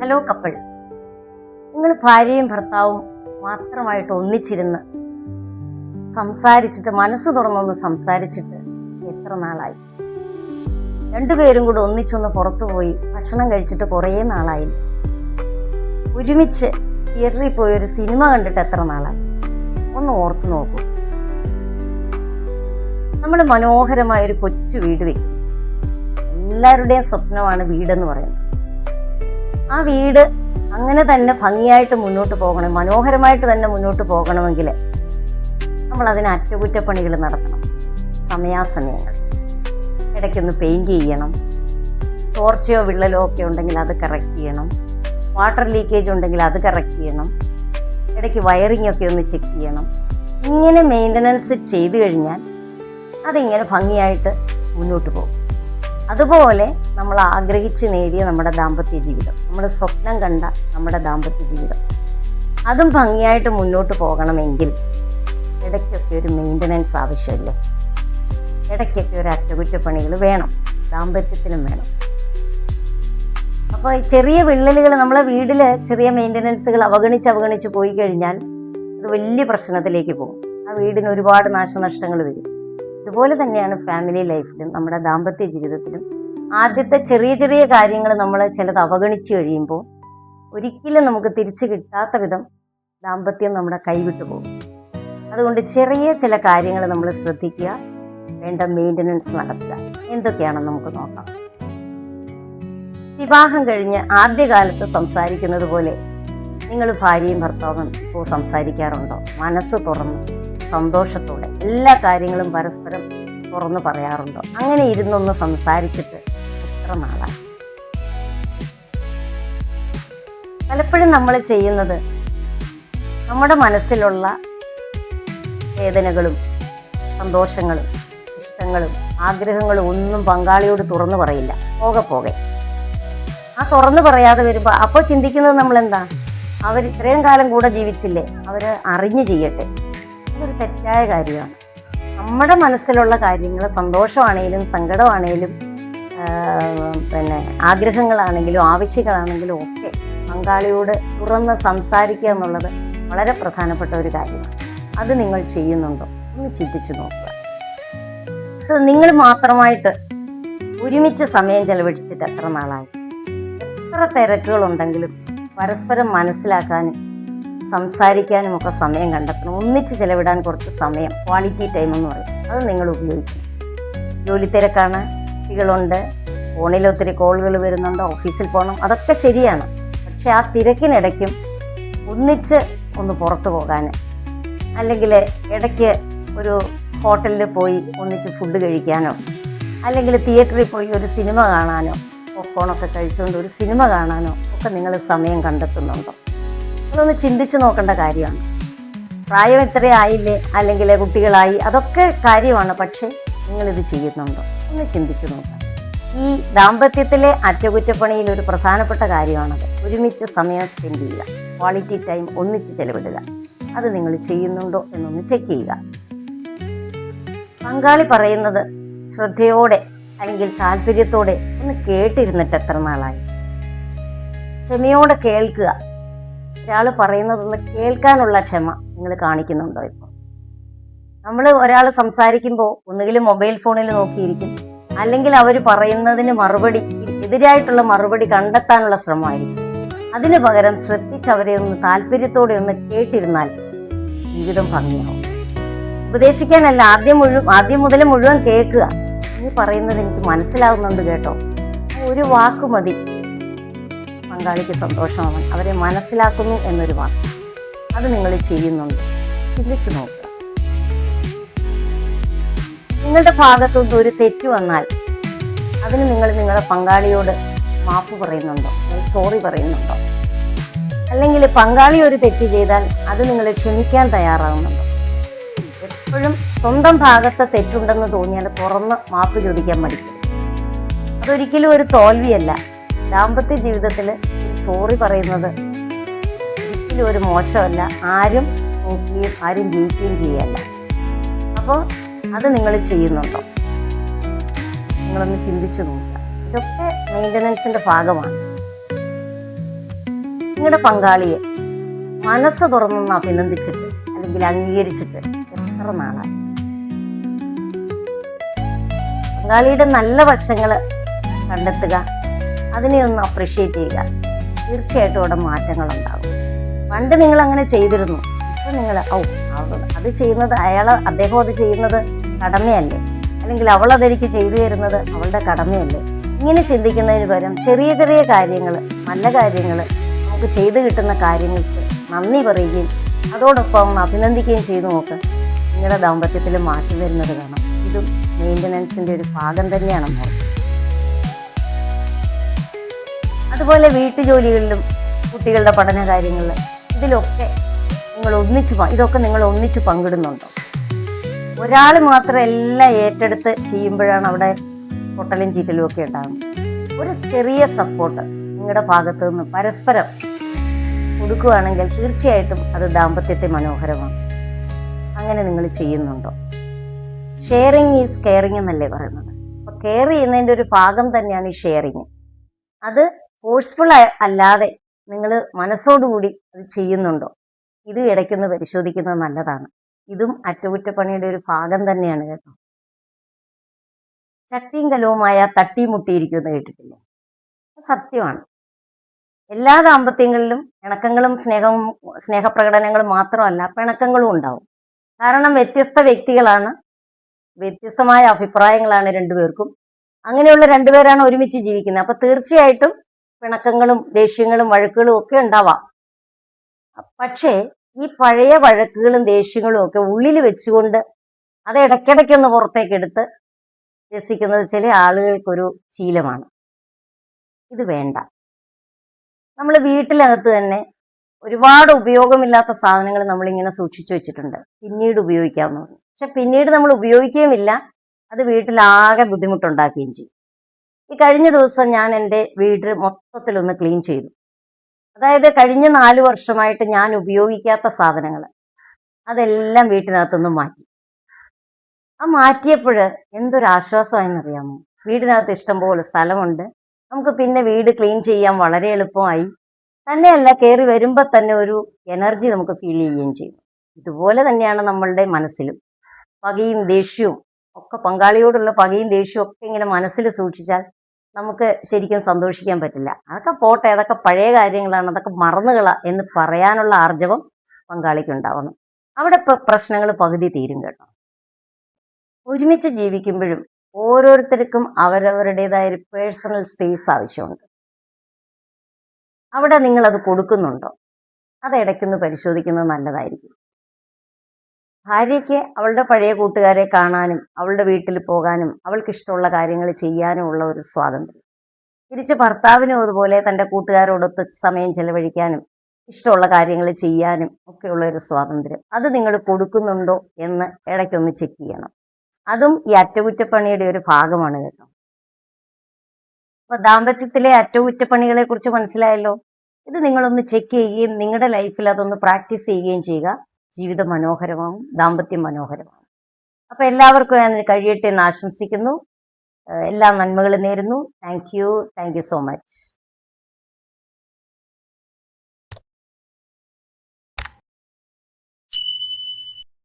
Hello couple, നിങ്ങൾ ഭാര്യയും ഭർത്താവും മാത്രമായിട്ട് ഒന്നിച്ചിരുന്ന് സംസാരിച്ചിട്ട്, മനസ്സ് തുറന്നൊന്ന് സംസാരിച്ചിട്ട് എത്ര നാളായി? രണ്ടുപേരും കൂടെ ഒന്നിച്ചൊന്ന് പുറത്തു പോയി ഭക്ഷണം കഴിച്ചിട്ട് കുറേ നാളായി. ഒരുമിച്ച് തിയേറ്ററിൽ പോയി ഒരു സിനിമ കണ്ടിട്ട് എത്ര നാളായി? ഒന്ന് ഓർത്തു നോക്കൂ. നമ്മൾ മനോഹരമായൊരു കൊച്ചു വീട് വെക്കും. എല്ലാവരുടെയും സ്വപ്നമാണ് വീടെന്ന് പറയുന്നത്. ആ വീട് അങ്ങനെ തന്നെ ഭംഗിയായിട്ട് മുന്നോട്ട് പോകണം, മനോഹരമായിട്ട് തന്നെ മുന്നോട്ട് പോകണമെങ്കിൽ നമ്മൾ അതിന് അറ്റകുറ്റപ്പണികൾ നടത്തണം. സമയാസമയങ്ങൾ ഇടയ്ക്കൊന്ന് പെയിൻറ് ചെയ്യണം. ചോർച്ചയോ വിള്ളലോ ഒക്കെ ഉണ്ടെങ്കിൽ അത് കറക്റ്റ് ചെയ്യണം. വാട്ടർ ലീക്കേജ് ഉണ്ടെങ്കിൽ അത് കറക്റ്റ് ചെയ്യണം. ഇടയ്ക്ക് വയറിംഗ് ഒക്കെ ഒന്ന് ചെക്ക് ചെയ്യണം. ഇങ്ങനെ മെയിൻ്റനൻസ് ചെയ്തു കഴിഞ്ഞാൽ അതിങ്ങനെ ഭംഗിയായിട്ട് മുന്നോട്ട് പോകും. അതുപോലെ നമ്മൾ ആഗ്രഹിച്ച് നേടിയ നമ്മുടെ ദാമ്പത്യ ജീവിതം, നമ്മൾ സ്വപ്നം കണ്ട നമ്മുടെ ദാമ്പത്യ ജീവിതം, അതും ഭംഗിയായിട്ട് മുന്നോട്ട് പോകണമെങ്കിൽ ഇടയ്ക്കൊക്കെ ഒരു മെയിൻ്റനൻസ് ആവശ്യമില്ലേ? ഇടയ്ക്കൊക്കെ ഒരു അറ്റകുറ്റപ്പണികൾ വേണം, ദാമ്പത്യത്തിലും വേണം. അപ്പോൾ ചെറിയ വിള്ളലുകൾ, നമ്മളെ വീട്ടിൽ ചെറിയ മെയിൻ്റനൻസുകൾ അവഗണിച്ച് പോയി കഴിഞ്ഞാൽ അത് വലിയ പ്രശ്നത്തിലേക്ക് പോകും. ആ വീടിന് ഒരുപാട് നാശനഷ്ടങ്ങൾ വരും. ഇതുപോലെ തന്നെയാണ് ഫാമിലി ലൈഫിലും നമ്മുടെ ദാമ്പത്യ ജീവിതത്തിലും. ആദ്യത്തെ ചെറിയ ചെറിയ കാര്യങ്ങൾ നമ്മൾ ചിലത് അവഗണിച്ചു കഴിയുമ്പോൾ ഒരിക്കലും നമുക്ക് തിരിച്ചു കിട്ടാത്ത വിധം ദാമ്പത്യം നമ്മുടെ കൈവിട്ടു പോകും. അതുകൊണ്ട് ചെറിയ ചില കാര്യങ്ങൾ നമ്മൾ ശ്രദ്ധിക്കുക, വേണ്ട മെയിൻ്റനൻസ് നടത്തുക. എന്തൊക്കെയാണെന്ന് നമുക്ക് നോക്കാം. വിവാഹം കഴിഞ്ഞ് ആദ്യകാലത്ത് സംസാരിക്കുന്നത് പോലെ നിങ്ങൾ ഭാര്യയും ഭർത്താവും ഇപ്പോൾ സംസാരിക്കാറുണ്ടോ? മനസ്സ് തുറന്ന് സന്തോഷത്തോടെ എല്ലാ കാര്യങ്ങളും പരസ്പരം തുറന്ന് പറയാറുണ്ടോ? അങ്ങനെ ഇരുന്നൊന്ന് സംസാരിച്ചിട്ട് എത്ര നാളായി? പലപ്പോഴും നമ്മൾ ചെയ്യുന്നത് നമ്മുടെ മനസ്സിലുള്ള വേദനകളും സന്തോഷങ്ങളും ഇഷ്ടങ്ങളും ആഗ്രഹങ്ങളും ഒന്നും പങ്കാളിയോട് തുറന്നു പറയില്ല. പോകെ ആ തുറന്നു പറയാതെ വരുമ്പോൾ അപ്പോൾ ചിന്തിക്കുന്നത് നമ്മൾ എന്താ, അവർ ഇത്രയും കാലം കൂടെ ജീവിച്ചില്ലേ, അവർ അറിഞ്ഞു ചെയ്യട്ടെ. അതൊരു തെറ്റായ കാര്യമാണ്. നമ്മുടെ മനസ്സിലുള്ള കാര്യങ്ങൾ, സന്തോഷമാണെങ്കിലും സങ്കടമാണെങ്കിലും ആഗ്രഹങ്ങളാണെങ്കിലും ആവശ്യങ്ങളാണെങ്കിലും ഒക്കെ പങ്കാളിയോട് തുറന്ന് സംസാരിക്കുക എന്നുള്ളത് വളരെ പ്രധാനപ്പെട്ട ഒരു കാര്യമാണ്. അത് നിങ്ങൾ ചെയ്യുന്നുണ്ടോ? ഒന്ന് ചിന്തിച്ചു നോക്കുക. അത് നിങ്ങൾ മാത്രമായിട്ട് ഒരുമിച്ച് സമയം ചെലവഴിച്ചിട്ട് എത്ര നാളായി? എത്ര തിരക്കുകളുണ്ടെങ്കിലും പരസ്പരം മനസ്സിലാക്കാനും സംസാരിക്കാനും ഒക്കെ സമയം കണ്ടെത്തണം. ഒന്നിച്ച് ചിലവിടാൻ കുറച്ച് സമയം, ക്വാളിറ്റി ടൈം എന്ന് പറയും, അത് നിങ്ങൾ ഉപയോഗിക്കണം. ജോലി തിരക്കാണ്, കുട്ടികളുണ്ട്, ഫോണിൽ ഒത്തിരി കോളുകൾ വരുന്നുണ്ട്, ഓഫീസിൽ പോകണം, അതൊക്കെ ശരിയാണ്. പക്ഷെ ആ തിരക്കിനിടയ്ക്കും ഒന്നിച്ച് ഒന്ന് പുറത്തു പോകാൻ, അല്ലെങ്കിൽ ഇടയ്ക്ക് ഒരു ഹോട്ടലിൽ പോയി ഒന്നിച്ച് ഫുഡ് കഴിക്കാനോ, അല്ലെങ്കിൽ തിയേറ്ററിൽ പോയി ഒരു സിനിമ കാണാനോ, പോപ്കോണൊക്കെ കഴിച്ചുകൊണ്ട് ഒരു സിനിമ കാണാനോ ഒക്കെ നിങ്ങൾ സമയം കണ്ടെത്തുന്നുണ്ടോ? അതൊന്ന് ചിന്തിച്ചു നോക്കേണ്ട കാര്യമാണ്. പ്രായം ഇത്രേ ആയില്ലേ, അല്ലെങ്കിൽ കുട്ടികളായി, അതൊക്കെ കാര്യമാണ്. പക്ഷേ നിങ്ങളിത് ചെയ്യുന്നുണ്ടോ? ഒന്ന് ചിന്തിച്ചു നോക്കാം. ഈ ദാമ്പത്യത്തിലെ അറ്റകുറ്റപ്പണിയിൽ ഒരു പ്രധാനപ്പെട്ട കാര്യമാണത്. ഒരുമിച്ച് സമയം സ്പെൻഡ് ചെയ്യുക, ക്വാളിറ്റി ടൈം ഒന്നിച്ച് ചെലവിടുക. അത് നിങ്ങൾ ചെയ്യുന്നുണ്ടോ എന്നൊന്ന് ചെക്ക് ചെയ്യുക. പങ്കാളി പറയുന്നത് ശ്രദ്ധയോടെ അല്ലെങ്കിൽ താല്പര്യത്തോടെ ഒന്ന് കേട്ടിരുന്നിട്ട് എത്ര നാളായി? ക്ഷമയോടെ കേൾക്കുക. ഒരാൾ പറയുന്നതൊന്ന് കേൾക്കാനുള്ള ക്ഷമ നിങ്ങൾ കാണിക്കുന്നുണ്ടോ? ഇപ്പോൾ നമ്മൾ ഒരാൾ സംസാരിക്കുമ്പോൾ ഒന്നുകിൽ മൊബൈൽ ഫോണിൽ നോക്കിയിരിക്കും, അല്ലെങ്കിൽ അവർ പറയുന്നതിന് എതിരായിട്ടുള്ള മറുപടി കണ്ടെത്താനുള്ള ശ്രമമായിരിക്കും. അതിന് പകരം ശ്രദ്ധിച്ചവരെ ഒന്ന് താല്പര്യത്തോടെ ഒന്ന് കേട്ടിരുന്നാൽ ജീവിതം ഭംഗിയാവും. ഉപദേശിക്കാനല്ല, ആദ്യം മുതൽ മുഴുവൻ കേൾക്കുക. നീ പറയുന്നത് എനിക്ക് മനസ്സിലാവുന്നുണ്ട് കേട്ടോ, ഒരു വാക്ക് മതി പങ്കാളിക്ക് സന്തോഷമാവാൻ. അവരെ മനസ്സിലാക്കുന്നു എന്നൊരു വാക്ക്, അത് നിങ്ങൾ ചെയ്യുന്നുണ്ട്? ചിന്തിച്ചു നോക്കുക. നിങ്ങളുടെ ഭാഗത്തുനിന്ന് ഒരു തെറ്റ് വന്നാൽ അതിന് നിങ്ങൾ നിങ്ങളുടെ പങ്കാളിയോട് മാപ്പ് പറയുന്നുണ്ടോ? സോറി പറയുന്നുണ്ടോ? അല്ലെങ്കിൽ പങ്കാളി ഒരു തെറ്റ് ചെയ്താൽ അത് നിങ്ങൾ ക്ഷമിക്കാൻ തയ്യാറാകുന്നുണ്ടോ? എപ്പോഴും സ്വന്തം ഭാഗത്ത് തെറ്റുണ്ടെന്ന് തോന്നിയാൽ തുറന്ന് മാപ്പ് ചോദിക്കാൻ മടിക്കും. അതൊരിക്കലും ഒരു തോൽവിയല്ല. ദാമ്പത്യ ജീവിതത്തിൽ സോറി പറയുന്നത് ഒരിക്കലും ഒരു മോശമല്ല. ആരും നോക്കുകയും ആരും ജയിക്കുകയും ചെയ്യല്ല. അപ്പോൾ അത് നിങ്ങൾ ചെയ്യുന്നുണ്ടോ? നിങ്ങളൊന്ന് ചിന്തിച്ചു നോക്കുക. ഇതൊക്കെ മെയിൻ്റനൻസിൻ്റെ ഭാഗമാണ്. നിങ്ങളുടെ പങ്കാളിയെ മനസ്സ് തുറന്നൊന്ന് അഭിനന്ദിച്ചിട്ട് അല്ലെങ്കിൽ അംഗീകരിച്ചിട്ട് എത്ര നാളായി? പങ്കാളിയുടെ നല്ല വശങ്ങൾ കണ്ടെത്തുക, അതിനെ ഒന്ന് അപ്രിഷ്യേറ്റ് ചെയ്യുക. തീർച്ചയായിട്ടും അവിടെ മാറ്റങ്ങൾ ഉണ്ടാകും. പണ്ട് നിങ്ങൾ അങ്ങനെ ചെയ്തിരുന്നു, ഇപ്പൊ നിങ്ങൾ അത് ചെയ്യുന്നത് അദ്ദേഹം അത് ചെയ്യുന്നത് കടമയല്ലേ, അല്ലെങ്കിൽ അവൾ അതെനിക്ക് ചെയ്തു തരുന്നത് അവളുടെ കടമയല്ലേ, ഇങ്ങനെ ചിന്തിക്കുന്നതിന് പകരം ചെറിയ ചെറിയ കാര്യങ്ങൾ, നല്ല കാര്യങ്ങൾ, നമുക്ക് ചെയ്തു കിട്ടുന്ന കാര്യങ്ങൾക്ക് നന്ദി പറയുകയും അതോടൊപ്പം അഭിനന്ദിക്കുകയും ചെയ്തു നോക്ക്. നിങ്ങളുടെ ദാമ്പത്യത്തിൽ മാറ്റി വരുന്നത് കാണാം. ഇതും മെയിൻ്റനൻസിൻ്റെ ഒരു ഭാഗം തന്നെയാണ് മോൾ. അതുപോലെ വീട്ടുജോലികളിലും കുട്ടികളുടെ പഠന കാര്യങ്ങളിൽ ഇതിലൊക്കെ ഇതൊക്കെ നിങ്ങൾ ഒന്നിച്ച് പങ്കിടുന്നുണ്ടോ? ഒരാൾ മാത്രം എല്ലാം ഏറ്റെടുത്ത് ചെയ്യുമ്പോഴാണ് അവിടെ പൊട്ടലും ചീറ്റലും ഒക്കെ ഉണ്ടാകുന്നത്. ഒരു ചെറിയ സപ്പോർട്ട് നിങ്ങളുടെ ഭാഗത്തു നിന്ന് പരസ്പരം കൊടുക്കുകയാണെങ്കിൽ തീർച്ചയായിട്ടും അത് ദാമ്പത്യത്തെ മനോഹരമാണ്. അങ്ങനെ നിങ്ങൾ ചെയ്യുന്നുണ്ടോ? ഷെയറിങ് ഈസ് കെയറിങ് എന്നല്ലേ പറയുന്നത്. അപ്പൊ കെയർ ചെയ്യുന്നതിൻ്റെ ഒരു ഭാഗം തന്നെയാണ് ഈ ഷെയറിങ്. അത് ഫോഴ്സ്ഫുൾ അല്ലാതെ നിങ്ങൾ മനസ്സോടുകൂടി അത് ചെയ്യുന്നുണ്ടോ? ഇത് ഇടയ്ക്കൊന്ന് പരിശോധിക്കുന്നത് നല്ലതാണ്. ഇതും അറ്റകുറ്റപ്പണിയുടെ ഒരു ഭാഗം തന്നെയാണ് കേട്ടോ. ചട്ടിയും കലവുമായ തട്ടിമുട്ടിയിരിക്കുമെന്ന് കേട്ടിട്ടില്ലേ? സത്യമാണ്. എല്ലാ ദാമ്പത്യങ്ങളിലും ഇണക്കങ്ങളും സ്നേഹപ്രകടനങ്ങളും മാത്രമല്ല, പിണക്കങ്ങളും ഉണ്ടാവും. കാരണം വ്യത്യസ്ത വ്യക്തികളാണ്, വ്യത്യസ്തമായ അഭിപ്രായങ്ങളാണ് രണ്ടുപേർക്കും. അങ്ങനെയുള്ള രണ്ടുപേരാണ് ഒരുമിച്ച് ജീവിക്കുന്നത്. അപ്പൊ തീർച്ചയായിട്ടും പിണക്കങ്ങളും ദേഷ്യങ്ങളും വഴക്കുകളും ഒക്കെ ഉണ്ടാവാം. പക്ഷേ ഈ പഴയ വഴക്കുകളും ദേഷ്യങ്ങളും ഒക്കെ ഉള്ളിൽ വെച്ചുകൊണ്ട് അത് ഇടയ്ക്കിടയ്ക്കൊന്ന് പുറത്തേക്ക് എടുത്ത് രസിക്കുന്നത് ചില ആളുകൾക്കൊരു ശീലമാണ്. ഇത് വേണ്ട. നമ്മൾ വീട്ടിനകത്ത് തന്നെ ഒരുപാട് ഉപയോഗമില്ലാത്ത സാധനങ്ങൾ നമ്മളിങ്ങനെ സൂക്ഷിച്ചു വെച്ചിട്ടുണ്ട്, പിന്നീട് ഉപയോഗിക്കാമെന്ന് പറഞ്ഞു. പക്ഷെ പിന്നീട് നമ്മൾ ഉപയോഗിക്കുകയുമില്ല, അത് വീട്ടിലാകെ ബുദ്ധിമുട്ടുണ്ടാക്കുകയും ചെയ്യും. ഈ കഴിഞ്ഞ ദിവസം ഞാൻ എൻ്റെ വീട് മൊത്തത്തിലൊന്ന് ക്ലീൻ ചെയ്തു. അതായത് കഴിഞ്ഞ 4 വർഷമായിട്ട് ഞാൻ ഉപയോഗിക്കാത്ത സാധനങ്ങൾ അതെല്ലാം വീട്ടിനകത്തുനിന്ന് മാറ്റി. ആ മാറ്റിയപ്പോൾ എന്തൊരാശ്വാസമായെന്നറിയാമോ? വീടിനകത്ത് ഇഷ്ടംപോലെ സ്ഥലമുണ്ട്, നമുക്ക് പിന്നെ വീട് ക്ലീൻ ചെയ്യാൻ വളരെ എളുപ്പമായി. തന്നെയല്ല, കയറി വരുമ്പോൾ തന്നെ ഒരു എനർജി നമുക്ക് ഫീൽ ചെയ്യുകയും ചെയ്യും. ഇതുപോലെ തന്നെയാണ് നമ്മളുടെ മനസ്സിലും. പകയും ദേഷ്യവും ഒക്കെ, പങ്കാളിയോടുള്ള പകയും ദേഷ്യവും ഒക്കെ ഇങ്ങനെ മനസ്സിൽ സൂക്ഷിച്ചാൽ നമുക്ക് ശരിക്കും സന്തോഷിക്കാൻ പറ്റില്ല. അതൊക്കെ പോട്ടെ, അതൊക്കെ പഴയ കാര്യങ്ങളാണ്, അതൊക്കെ മറന്നുകള എന്ന് പറയാനുള്ള ആർജവം പങ്കാളിക്ക് ഉണ്ടാവണം. അവിടെ പ്രശ്നങ്ങൾ പകുതി തീരും കേട്ടോ. ഒരുമിച്ച് ജീവിക്കുമ്പോഴും ഓരോരുത്തർക്കും അവരവരുടേതായ ഒരു പേഴ്സണൽ സ്പേസ് ആവശ്യമുണ്ട്. അവിടെ നിങ്ങൾ അത് കൊടുക്കുന്നുണ്ടോ? അത് ഇടയ്ക്കൊന്ന് പരിശോധിക്കുന്നത് നല്ലതായിരിക്കും. ഭാര്യയ്ക്ക് അവളുടെ പഴയ കൂട്ടുകാരെ കാണാനും അവളുടെ വീട്ടിൽ പോകാനും അവൾക്ക് ഇഷ്ടമുള്ള കാര്യങ്ങൾ ചെയ്യാനും ഉള്ള ഒരു സ്വാതന്ത്ര്യം. തിരിച്ച് ഭർത്താവിനും അതുപോലെ തൻ്റെ കൂട്ടുകാരോടൊത്ത് സമയം ചെലവഴിക്കാനും ഇഷ്ടമുള്ള കാര്യങ്ങൾ ചെയ്യാനും ഒക്കെയുള്ള ഒരു സ്വാതന്ത്ര്യം. അത് നിങ്ങൾ കൊടുക്കുന്നുണ്ടോ എന്ന് ഇടയ്ക്കൊന്ന് ചെക്ക് ചെയ്യണം. അതും ഈ അറ്റകുറ്റപ്പണിയുടെ ഒരു ഭാഗമാണ് കേട്ടോ. അപ്പൊ ദാമ്പത്യത്തിലെ അറ്റകുറ്റപ്പണികളെ കുറിച്ച് മനസ്സിലായല്ലോ. ഇത് നിങ്ങളൊന്ന് ചെക്ക് ചെയ്യുകയും നിങ്ങളുടെ ലൈഫിൽ അതൊന്ന് പ്രാക്ടീസ് ചെയ്യുകയും ചെയ്യുക. ജീവിതം മനോഹരമാവും, ദാമ്പത്യം മനോഹരമാവും. അപ്പൊ എല്ലാവർക്കും അതിന് കഴിയട്ടെ എന്ന് ആശംസിക്കുന്നു. എല്ലാ നന്മകളും നേരുന്നു. Thank you so much.